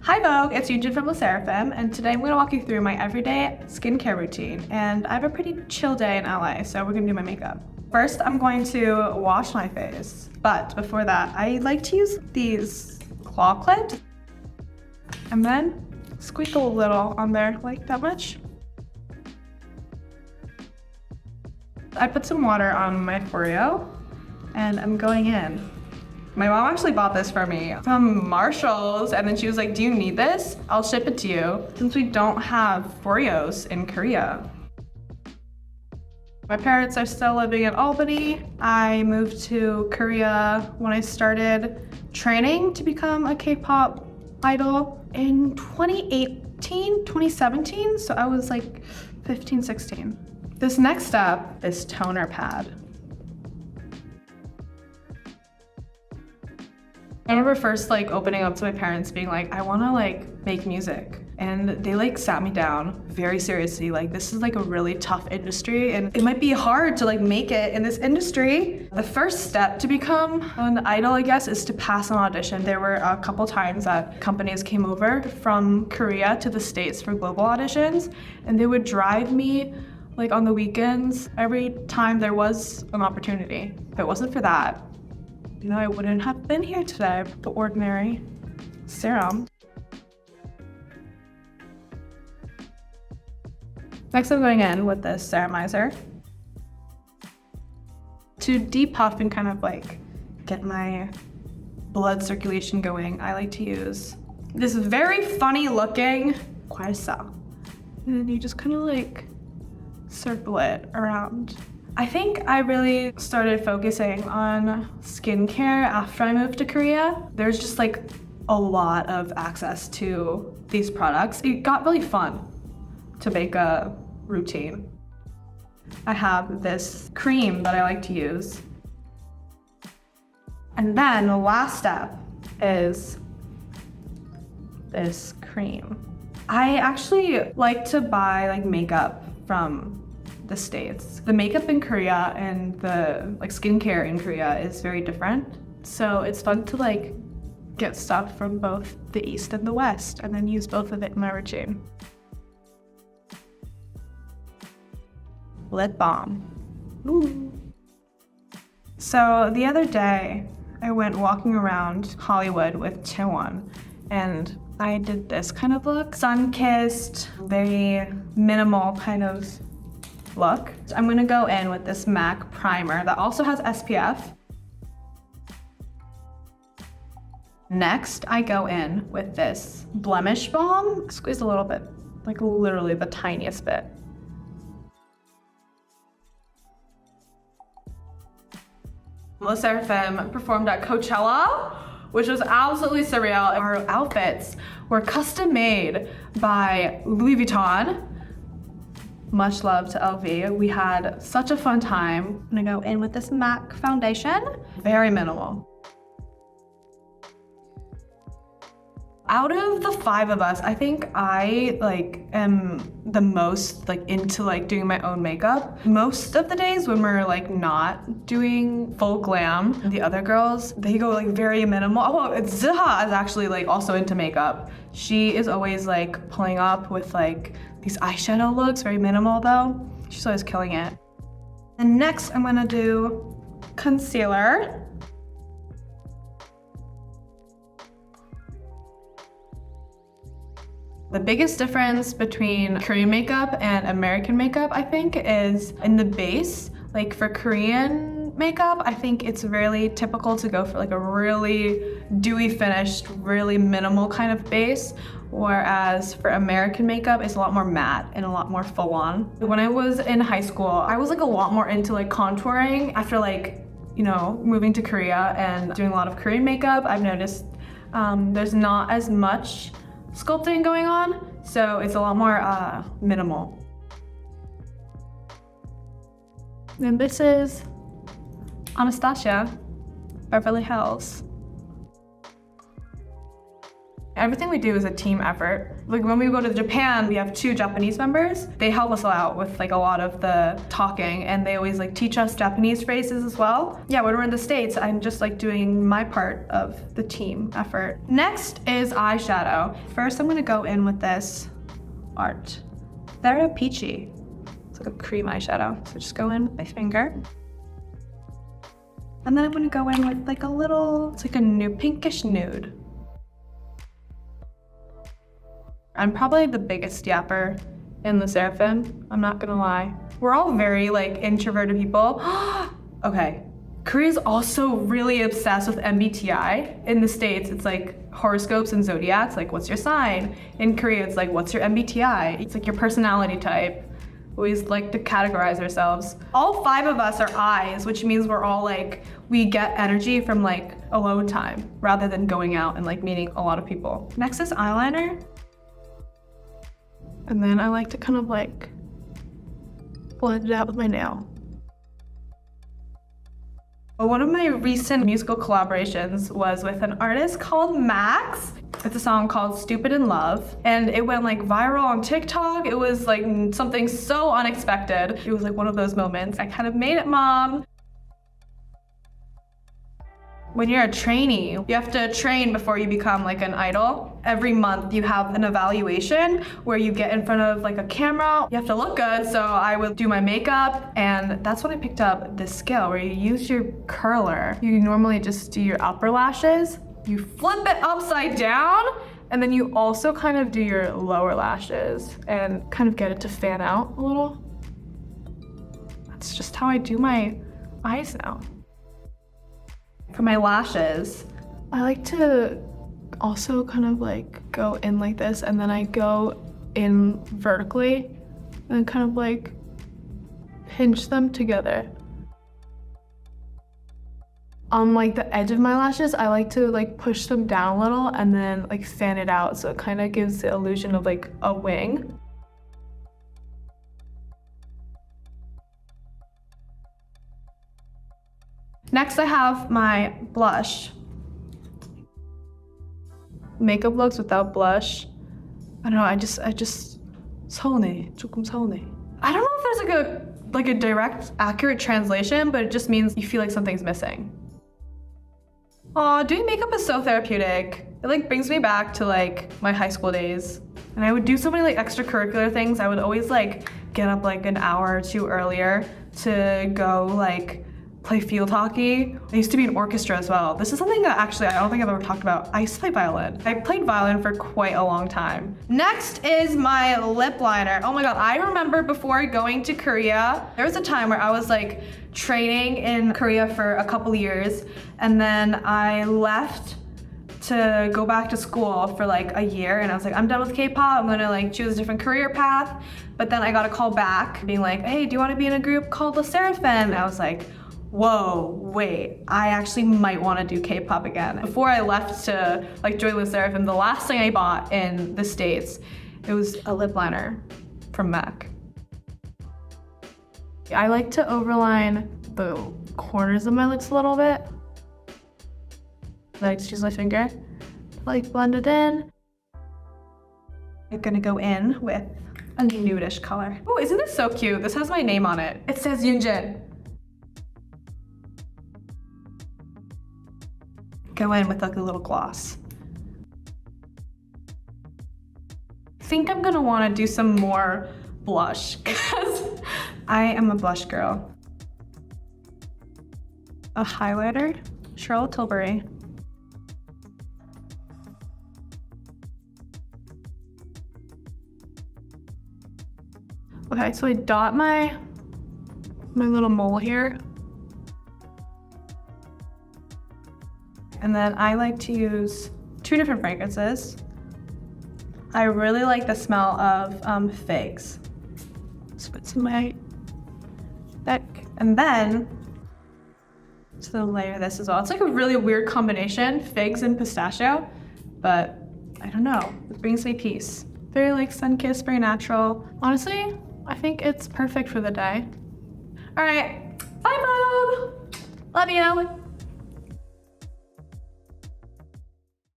Hi Vogue, it's Yunjin from SSERAFIM, and today I'm going to walk you through my everyday skincare routine. And I have a pretty chill day in LA, so we're going to do my makeup. First, I'm going to wash my face, but before that, I like to use these claw clips and then squeak a little on there, like that much. I put some water on my Oreo, and I'm going in. My mom actually bought this for me from Marshall's, and then she was like, do you need this? I'll ship it to you, since we don't have Oreos in Korea. My parents are still living in Albany. I moved to Korea when I started training to become a K-pop idol in 2017, so I was like 15, 16. This next step is toner pad. I remember first opening up to my parents being like, I wanna make music. And they sat me down very seriously, this is a really tough industry and it might be hard to make it in this industry. The first step to become an idol, I guess, is to pass an audition. There were a couple times that companies came over from Korea to the States for global auditions, and they would drive me on the weekends every time there was an opportunity. If it wasn't for that, I wouldn't have been here today with the ordinary serum. Next, I'm going in with this Ceramizer to depuff and kind of get my blood circulation going. I like to use this very funny looking Quasar, and then you just kind of circle it around. I think I really started focusing on skincare after I moved to Korea. There's just a lot of access to these products. It got really fun to make a routine. I have this cream that I like to use. And then the last step is this cream. I actually like to buy makeup from the States. The makeup in Korea and the skincare in Korea is very different. So it's fun to get stuff from both the East and the West and then use both of it in my routine. Lip balm. Ooh. So the other day I went walking around Hollywood with CHAEWON, and I did this kind of look. Sun-kissed, very minimal kind of look. I'm gonna go in with this MAC primer that also has SPF. Next, I go in with this blemish balm. Squeeze a little bit, literally the tiniest bit. SSERAFIM performed at Coachella, which was absolutely surreal. Our outfits were custom made by Louis Vuitton. Much love to LV. We had such a fun time. I'm gonna go in with this MAC foundation. Very minimal. Out of the 5 of us, I think I am the most into doing my own makeup. Most of the days when we're not doing full glam, the other girls, they go very minimal. Oh, Ziha is actually also into makeup. She is always pulling up with these eyeshadow looks, very minimal though. She's always killing it. And next I'm gonna do concealer. The biggest difference between Korean makeup and American makeup, I think, is in the base. For Korean makeup, I think it's really typical to go for a really dewy finished, really minimal kind of base, whereas for American makeup, it's a lot more matte and a lot more full on. When I was in high school, I was a lot more into contouring. After moving to Korea and doing a lot of Korean makeup, I've noticed there's not as much sculpting going on, so it's a lot more minimal. And this is Anastasia, Beverly Hills. I Everything we do is a team effort. Like when we go to Japan, we have 2 Japanese members. They help us out with like a lot of the talking, and they always like teach us Japanese phrases as well. Yeah, when we're in the States, I'm just like doing my part of the team effort. Next is eyeshadow. First, I'm gonna go in with this Art. They're peachy. It's like a cream eyeshadow. So just go in with my finger. And then I'm gonna go in with like a little, it's like a new pinkish nude. I'm probably the biggest yapper in the SSERAFIM, I'm not gonna lie. We're all very like introverted people. Okay, Korea's also really obsessed with MBTI. In the States, it's like horoscopes and zodiacs, like what's your sign? In Korea, it's like what's your MBTI? It's like your personality type. We always like to categorize ourselves. All 5 of us are I's, which means we're all like, we get energy from like alone time rather than going out and like meeting a lot of people. Next is eyeliner. And then I like to kind of like blend it out with my nail. One of my recent musical collaborations was with an artist called Max. It's a song called Stupid in Love, and it went like viral on TikTok. It was like something so unexpected. It was like one of those moments. I kind of made it, Mom. When you're a trainee, you have to train before you become like an idol. Every month you have an evaluation where you get in front of like a camera. You have to look good, so I would do my makeup, and that's when I picked up this skill where you use your curler. You normally just do your upper lashes, you flip it upside down, and then you also kind of do your lower lashes and kind of get it to fan out a little. That's just how I do my eyes now. For my lashes, I like to also kind of like go in like this, and then I go in vertically and kind of like pinch them together. On like the edge of my lashes, I like to like push them down a little and then like fan it out, so it kind of gives the illusion of like a wing. Next, I have my blush. Makeup looks without blush. I don't know, I just 서운해, 조금 서운해. I don't know if there's like a direct, accurate translation, but it just means you feel like something's missing. Aw, doing makeup is so therapeutic. It like brings me back to like my high school days. And I would do so many like extracurricular things. I would always like get up like an hour or 2 earlier to go like play field hockey. I used to be in orchestra as well. This is something that actually I don't think I've ever talked about. I used to play violin. I played violin for quite a long time. Next is my lip liner. Oh my God, I remember before going to Korea, there was a time where I was like training in Korea for a couple years, and then I left to go back to school for like a year, and I was like, I'm done with K-pop, I'm gonna like choose a different career path. But then I got a call back being like, hey, do you wanna be in a group called the SSERAFIM? And I was like, whoa, wait, I actually might want to do K-pop again. Before I left to like join the SSERAFIM, the last thing I bought in the States, it was a lip liner from MAC. I like to overline the corners of my lips a little bit. I like to use my finger to like blend it in. I'm gonna go in with a nudish color. Oh, isn't this so cute? This has my name on it. It says Yunjin. Go in with like a little gloss. I think I'm gonna wanna do some more blush because I am a blush girl. A highlighter, Charlotte Tilbury. Okay, so I dot my little mole here. And then I like to use 2 different fragrances. I really like the smell of figs. Just put some in my neck. And then, so layer this as well. It's like a really weird combination, figs and pistachio, but I don't know, it brings me peace. Very like sun-kissed, very natural. Honestly, I think it's perfect for the day. All right, bye Vogue. Love you.